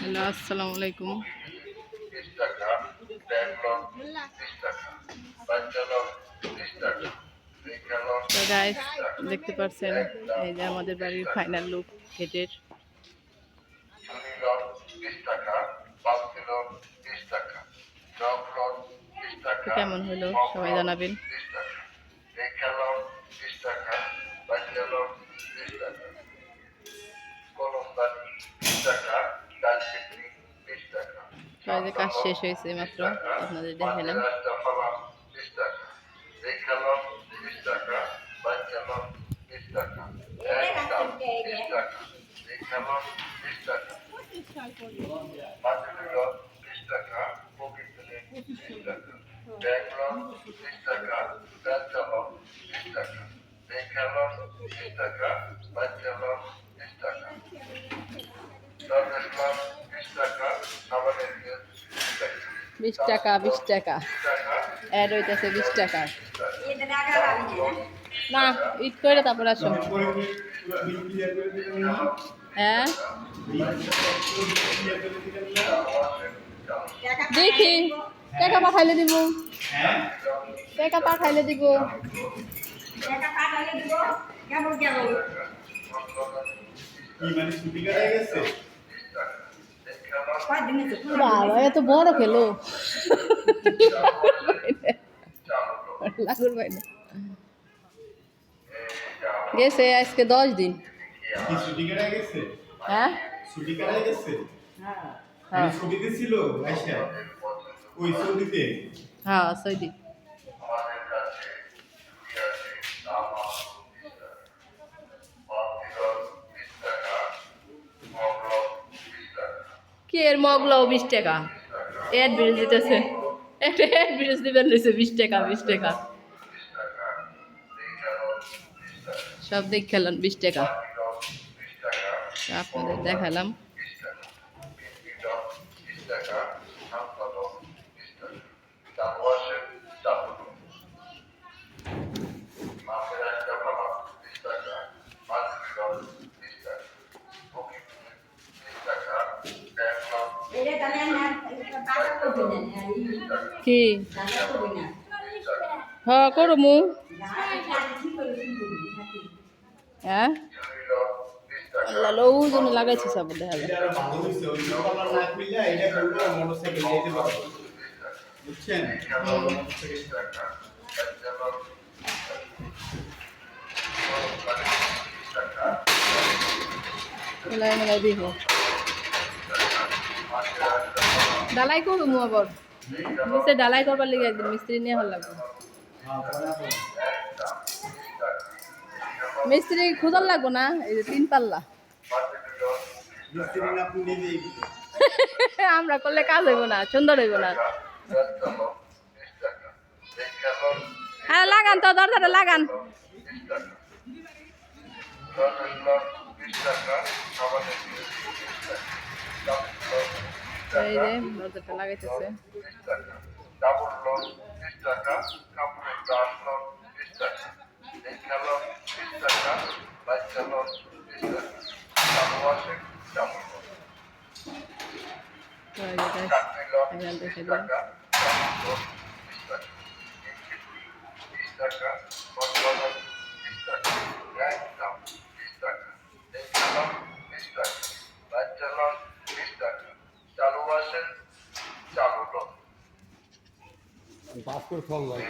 Hello, আসসালামু আলাইকুম। তো গাইস, দেখতে পাচ্ছেন এই যে আমাদের বাড়ির ফাইনাল লুক গেটের। কেমন হলো সবাই জানাবেন। সবাই যে কাজ শেষ হয়েছে মাত্র, আপনাদের দেখালাম। বিশ টাকা 20 টাকা অ্যাড হইতেছে 20 টাকা। না ঈদ করে তারপর আসো। হ্যাঁ দেখি টাকা পাঠাইলে দিব, টাকা পাঠাইলে দিব। বাবা এত বড় খেলো লাগুর বাইরে গেছে আজকে 10 দিন। হ্যাঁ হ্যাঁ সৌদি। কি এর মগলাও 20 টাকা এড বিল দিতেছে, একটা এড বিল দিবেন নিছে 20 টাকা 20 টাকা সব দেখ খেলেন 20 টাকা। আপনাদের দেখালাম। কি হ্যাঁ করমু। হ্যাঁ আল্লাহ ওজন লাগাইছে সব দেখা যায়। মেলায় দিব ডালাই করবো আবার নিচে ডালাই করবার লিগে একদিন মিস্ত্রি নিয়ে হল লাগবে। মিস্ত্রি খুঁজার লাগবো না, এই যে 3 পাল্লা আমরা করলে কাজ হইব না, সুন্দর হইব না। হ্যাঁ লাগান তো, দরজাটা লাগান। এই যে দরজাটা লাগাইতেছে। পাসপোর্ট ফর্ম লাগে।